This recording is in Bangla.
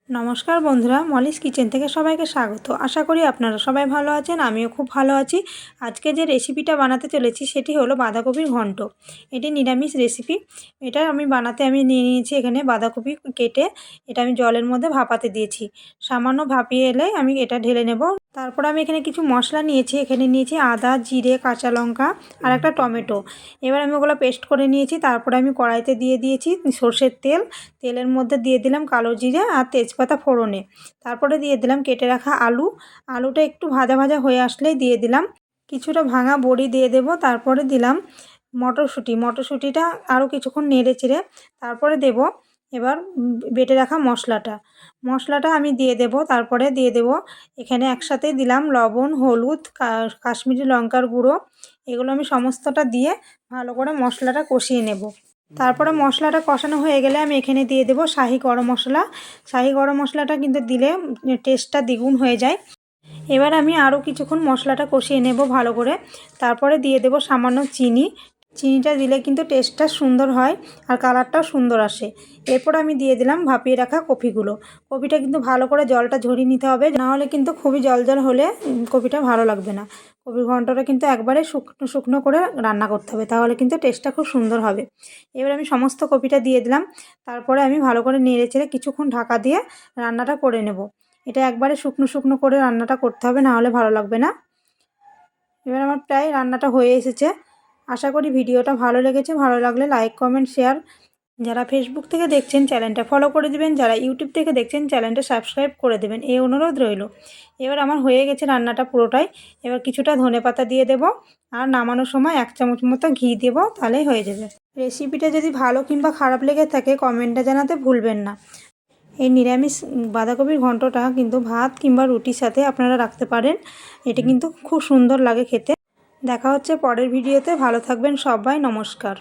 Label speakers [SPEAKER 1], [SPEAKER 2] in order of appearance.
[SPEAKER 1] নমস্কার বন্ধুরা, মলিস কিচেন থেকে সবাইকে স্বাগত। আশা করি আপনারা সবাই ভালো আছেন, আমিও খুব ভালো আছি। আজকে যে রেসিপিটা বানাতে চলেছি সেটি হলো বাঁধাকপির ঘন্ট। এটি নিরামিষ রেসিপি। এটা আমি নিয়ে নিয়েছি এখানে বাঁধাকপি কেটে, এটা আমি জলের মধ্যে ভাপাতে দিয়েছি। সামান্য ভাপিয়ে এলে আমি এটা ঢেলে নেব। তারপর আমি এখানে কিছু মশলা নিয়েছি। এখানে নিয়েছি আদা, জিরে, কাঁচা লঙ্কা আর একটা টমেটো। এবার আমি ওগুলো পেস্ট করে নিয়েছি। তারপরে আমি কড়াইতে দিয়ে দিয়েছি সর্ষের তেল। তেলের মধ্যে দিয়ে দিলাম কালো জিরে আর তেজপাতা ফোড়নে। তারপরে দিয়ে দিলাম কেটে রাখা আলু। আলুটা একটু ভাজা ভাজা হয়ে আসলেই দিয়ে দিলাম কিছুটা ভাঙা বড়ি দিয়ে দেব। তারপরে দিলাম মটরশুঁটিটা আরও কিছুক্ষণ নেড়ে চেড়ে তারপরে দেব এবার বেটে রাখা মশলাটা আমি দিয়ে দেব। তারপরে দিয়ে দেব এখানে একসাথে দিলাম লবণ, হলুদ, কাশ্মীরি লঙ্কার গুঁড়ো। এগুলো আমি সমস্তটা দিয়ে ভালো করে মশলাটা কষিয়ে নেব। তারপরে মশলাটা কষানো হয়ে গেলে আমি এখানে দিয়ে দেব শাহি গরম মশলা। শাহি গরম মশলাটা কিন্তু দিলে টেস্টটা দ্বিগুণ হয়ে যায়। এবার আমি আরও কিছুক্ষণ মশলাটা কষিয়ে নেব ভালো করে। তারপরে দিয়ে দেব সামান্য চিনি। চিনিটা দিলে কিন্তু টেস্টটা সুন্দর হয় আর কালারটাও সুন্দর আসে। এরপর আমি দিয়ে দিলাম ভাপিয়ে রাখা কপিটা কিন্তু ভালো করে জলটা ঝরিয়ে নিতে হবে, নাহলে কিন্তু খুবই জল জল হলে কপিটা ভালো লাগবে না। কপির ঘন্টটা কিন্তু একবারে শুকনো শুকনো করে রান্না করতে হবে, তাহলে কিন্তু টেস্টটা খুব সুন্দর হবে। এবার আমি সমস্ত কপিটা দিয়ে দিলাম। তারপরে আমি ভালো করে নেড়ে চেড়ে কিছুক্ষণ ঢাকা দিয়ে রান্নাটা করে নেব। এটা একবারে শুকনো শুকনো করে রান্নাটা করতে হবে, নাহলে ভালো লাগবে না। এবার আমার প্রায় রান্নাটা হয়ে এসেছে। আশা করি ভিডিওটা ভালো লেগেছে। ভালো লাগলে লাইক, কমেন্ট, শেয়ার। যারা ফেসবুক থেকে দেখছেন চ্যানেলটা ফলো করে দেবেন, যারা ইউটিউব থেকে দেখছেন চ্যানেলটা সাবস্ক্রাইব করে দেবেন, এই অনুরোধ রইল। এবার আমার হয়ে গেছে রান্নাটা পুরোটাই। এবার কিছুটা ধনেপাতা দিয়ে দেব আর নামানোর সময় 1 চামচ মতো ঘি দেব, তাহলেই হয়ে যাবে। রেসিপিটা যদি ভালো কিংবা খারাপ লেগে থাকে কমেন্টে জানাতে ভুলবেন না। এই নিরামিষ বাঁধাকপির ঘন্টটা কিন্তু ভাত কিংবা রুটির সাথে আপনারা রাখতে পারেন। এটা কিন্তু খুব সুন্দর লাগে খেতে। দেখা হচ্ছে পরের ভিডিওতে। ভালো থাকবেন সবাই। নমস্কার।